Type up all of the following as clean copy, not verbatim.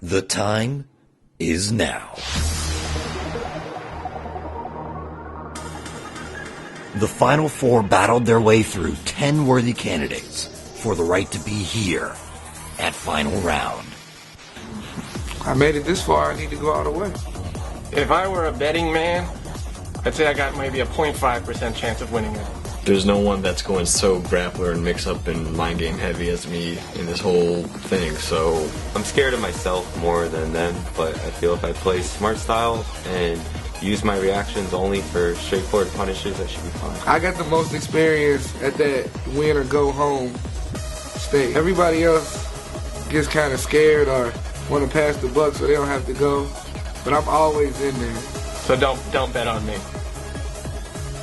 The time is now. The Final Four battled their way through 10 worthy candidates for the right to be here at Final Round. I made it this far, I need to go all the way. If I were a betting man, I'd say I got maybe a 0.5% chance of winning it. There's no one that's going so grappler and mix up and mind game heavy as me in this whole thing, so I'm scared of myself more than them, but I feel if I play smart style and use my reactions only for straightforward punishes, I should be fine. I got the most experience at that win or go home state. Everybody else gets kind of scared or want to pass the buck so they don't have to go, but I'm always in there. So don't bet on me.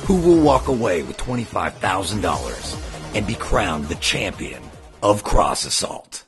Who will walk away with $25,000 and be crowned the champion of Cross Assault?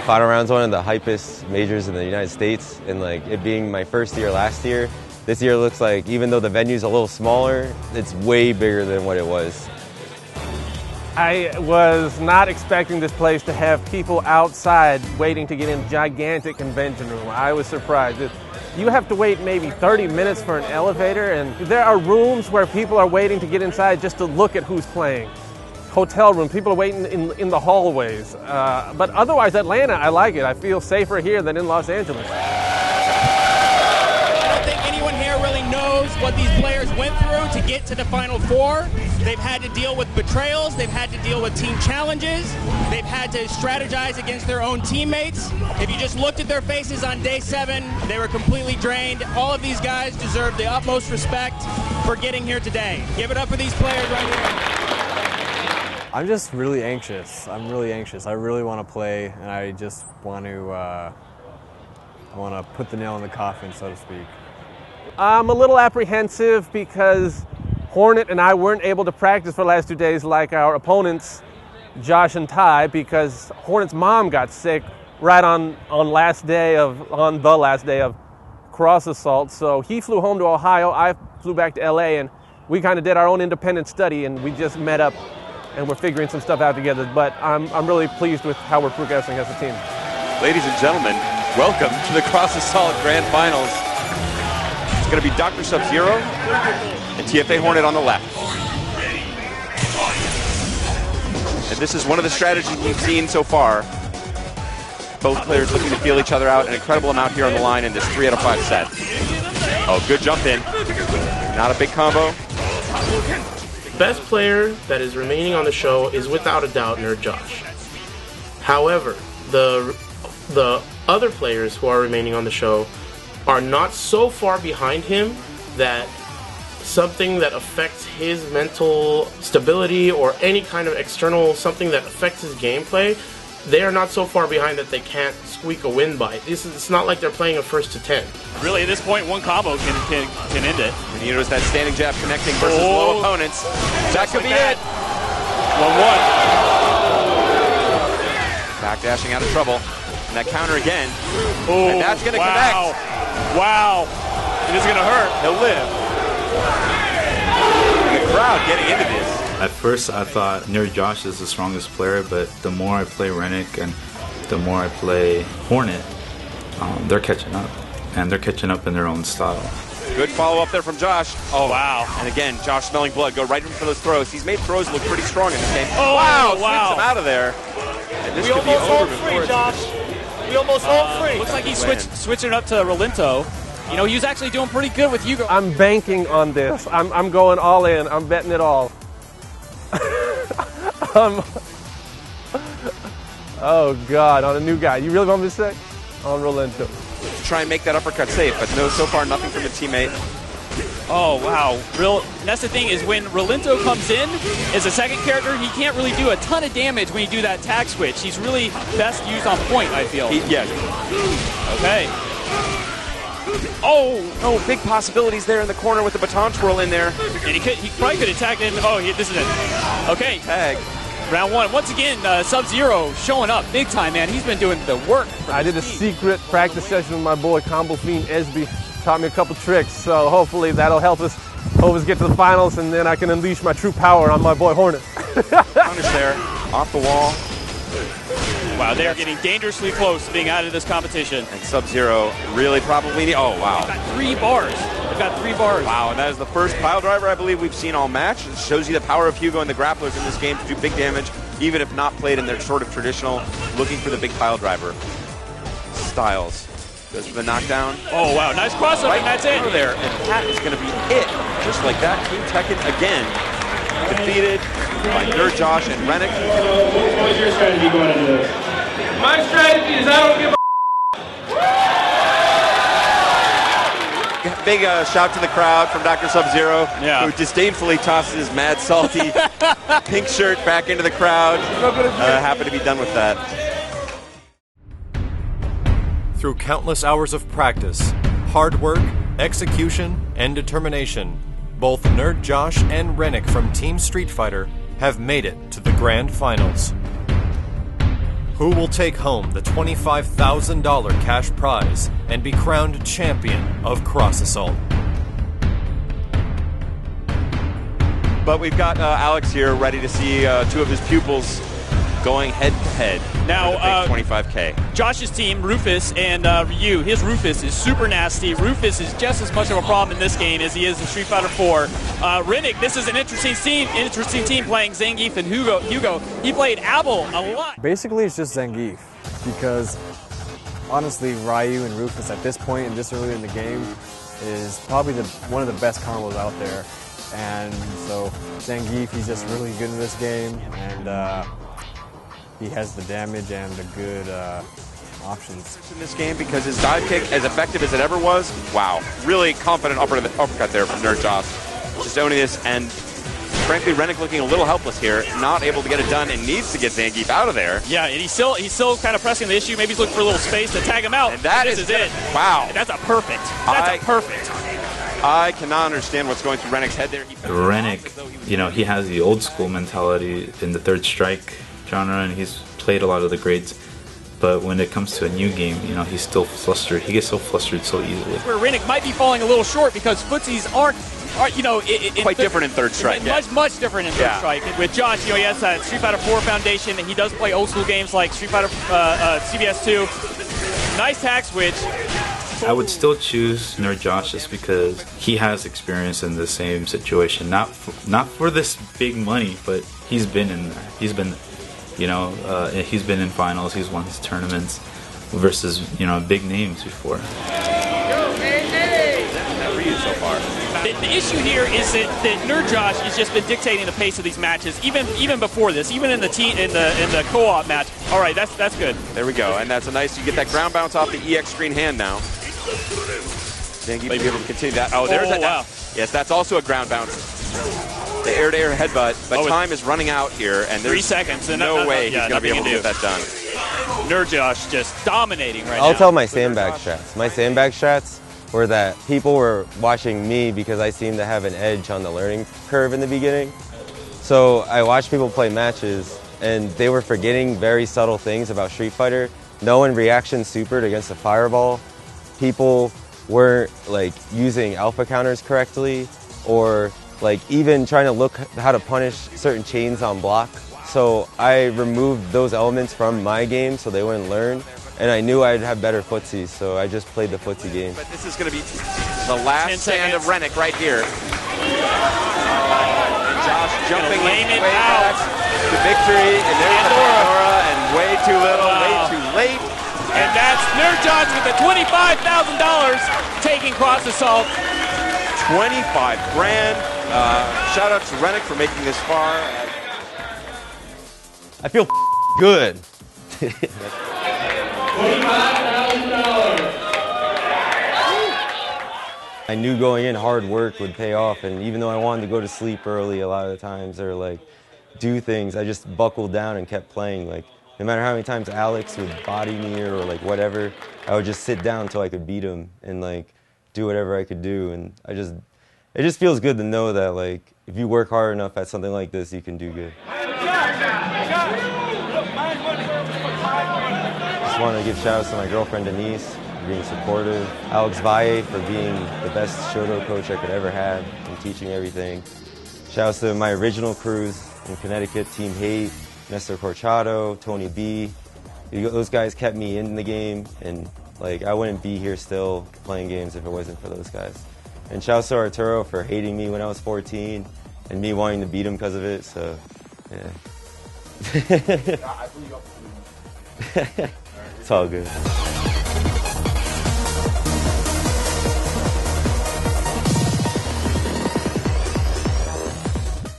Final Round's one of the hypest majors in the United States, and like it being my first year last year, this year looks like, even though the venue's a little smaller, it's way bigger than what it was. I was not expecting this place to have people outside waiting to get in a gigantic convention room. I was surprised. You have to wait maybe 30 minutes for an elevator, and there are rooms where people are waiting to get inside just to look at who's playing. Hotel room, people are waiting in the hallways. But otherwise, Atlanta, I like it. I feel safer here than in Los Angeles. I don't think anyone here really knows what these players went through to get to the Final Four. They've had to deal with betrayals, they've had to deal with team challenges, they've had to strategize against their own teammates. If you just looked at their faces on day 7, they were completely drained. All of these guys deserve the utmost respect for getting here today. Give it up for these players right here. I'm just really anxious. I really want to play, and I just want to put the nail in the coffin, so to speak. I'm a little apprehensive because Hornet and I weren't able to practice for the last 2 days like our opponents, Josh and Ty, because Hornet's mom got sick right on the last day of Cross Assault. So he flew home to Ohio, I flew back to LA, and we kind of did our own independent study, and we just met up and we're figuring some stuff out together. But I'm really pleased with how we're progressing as a team. Ladies and gentlemen, welcome to the Cross Assault Grand Finals. It's going to be Dr. Sub-Zero and TFA Hornet on the left. And this is one of the strategies we've seen so far. Both players looking to feel each other out. An incredible amount here on the line in this 3 out of 5 set. Oh, good jump in. Not a big combo. Best player that is remaining on the show is without a doubt NerdJosh. However, the other players who are remaining on the show are not so far behind him that something that affects his mental stability or any kind of external something that affects his gameplay, they are not so far behind that they can't squeak a win by. It's not like they're playing a first to 10. Really, at this point, one combo can end it. And you notice that standing jab connecting versus low opponents. That could be it. 1-1. Backdashing out of trouble. And that counter again. Ooh, And that's going to wow. connect. Wow. It is going to hurt. He'll live. And the crowd getting into this. At first, I thought NerdJosh is the strongest player, but the more I play ReNiC and the more I play Hornet, they're catching up. And they're catching up in their own style. Good follow-up there from Josh. Oh, wow. And again, Josh smelling blood. Go right in for those throws. He's made throws look pretty strong in this game. Oh, wow. wow. Sweeps him out of there. And this We could be almost over hold before free, it's- Josh. We almost hold free. Looks like he's switching up to Rolento. You know, he was actually doing pretty good with Hugo. I'm banking on this. I'm going all in. I'm betting it all. Oh, God, on a new guy. You really want me to say? On Rolento. Try and make that uppercut safe, but no, so far nothing from a teammate. Oh, wow. And that's the thing is when Rolento comes in as a second character, he can't really do a ton of damage when you do that tag switch. He's really best used on point, I feel. Yeah. Okay. Oh, big possibilities there in the corner with the baton twirl in there. And he probably could have tagged in. Oh, this is it. Okay. Tag. Round one. Once again, Sub-Zero showing up big time, man. He's been doing the work. I did a secret practice session with my boy Combo Fiend Esby. Taught me a couple tricks, so hopefully that'll help us get to the finals, and then I can unleash my true power on my boy Hornet. Punish there, off the wall. Wow, they're getting dangerously close to being out of this competition. And Sub-Zero really probably oh, wow. They've got 3 bars. They've got 3 bars. Wow, and that is the first pile driver I believe we've seen all match. It shows you the power of Hugo and the grapplers in this game to do big damage, even if not played in their sort of traditional, looking for the big pile driver. Styles goes for the knockdown. Oh, wow, nice crossover, right and that's it. there, and that is going to be it. Just like that, Team Tekken again defeated by NerdJosh and ReNiC. What's your strategy going into this? My strategy is I don't give a Big shout to the crowd from Dr. Sub-Zero, yeah, who disdainfully tosses his mad salty pink shirt back into the crowd. Happy to be done with that. Through countless hours of practice, hard work, execution, and determination, both NerdJosh and ReNiC from Team Street Fighter have made it to the grand finals. Who will take home the $25,000 cash prize and be crowned champion of Cross Assault? But we've got Alex here ready to see 2 of his pupils going head-to-head. Now, 25K. Josh's team, Rufus and Ryu, his Rufus is super nasty. Rufus is just as much of a problem in this game as he is in Street Fighter 4. ReNiC, this is an interesting team playing Zangief and Hugo. He played Abel a lot. Basically, it's just Zangief, because honestly, Ryu and Rufus at this point and this early in the game is probably one of the best combos out there. And so Zangief, he's just really good in this game, and he has the damage and the good options in this game because his dive kick, as effective as it ever was, wow, really confident uppercut there from NerdJosh. Just owning this, and frankly, ReNiC looking a little helpless here, not able to get it done, and needs to get Zangief out of there. Yeah, and he's still kind of pressing the issue. Maybe he's looking for a little space to tag him out. And that this is it. Wow. And that's a perfect. Perfect. I cannot understand what's going through ReNic's head there. ReNiC, you know, he has the old school mentality in the third strike genre, and he's played a lot of the grades. But when it comes to a new game, you know, he's still flustered. He gets so flustered so easily. Where ReNiC might be falling a little short because footsies aren't you know, quite different in third strike. Much different in third strike. With Josh, you know, he has that Street Fighter 4 foundation, and he does play old school games like Street Fighter CVS 2. Nice tag switch. I would still choose NerdJosh just because he has experience in the same situation. Not for this big money, but he's been in there. He's been, you know, he's been in finals. He's won his tournaments versus, you know, big names before. So far. The issue here is that NerdJosh has just been dictating the pace of these matches, even before this, even in the co-op match. All right, that's good. There we go, and that's a nice. You get that ground bounce off the EX screen hand now. Then you may be able to continue that. Oh, there's that. Wow. Yes, that's also a ground bounce. The air-to-air headbutt, but time is running out here, and there's 3 seconds. And no way he's going to be able to get that done. NerdJosh just dominating right now. I'll tell my sandbag strats. My sandbag strats were that people were watching me because I seemed to have an edge on the learning curve in the beginning. So I watched people play matches, and they were forgetting very subtle things about Street Fighter knowing reaction supered against a fireball, people weren't like using alpha counters correctly, or like even trying to look how to punish certain chains on block. So I removed those elements from my game so they wouldn't learn, and I knew I'd have better footsies, so I just played the footsie game. But this is going to be the last stand of ReNiC right here. Josh jumping way back to victory, and there's the Pandora, and way too little, way too late. And that's NerdJosh with the $25,000 taking Cross Assault. 25 grand. Shout out to ReNiC for making this far. I feel good. I knew going in hard work would pay off, and even though I wanted to go to sleep early a lot of the times or like do things, I just buckled down and kept playing. Like no matter how many times Alex would body me or like whatever, I would just sit down until I could beat him and like do whatever I could do. And it just feels good to know that like if you work hard enough at something like this, you can do good. Just want to give shout outs to my girlfriend Denise for being supportive, Alex Valle for being the best Shoto coach I could ever have and teaching everything. Shout outs to my original crews in Connecticut, Team Hate, Nestor Corchado, Tony B. Those guys kept me in the game, and like I wouldn't be here still playing games if it wasn't for those guys. And shout outs to Arturo for hating me when I was 14 and me wanting to beat him because of it, so yeah. It's all good.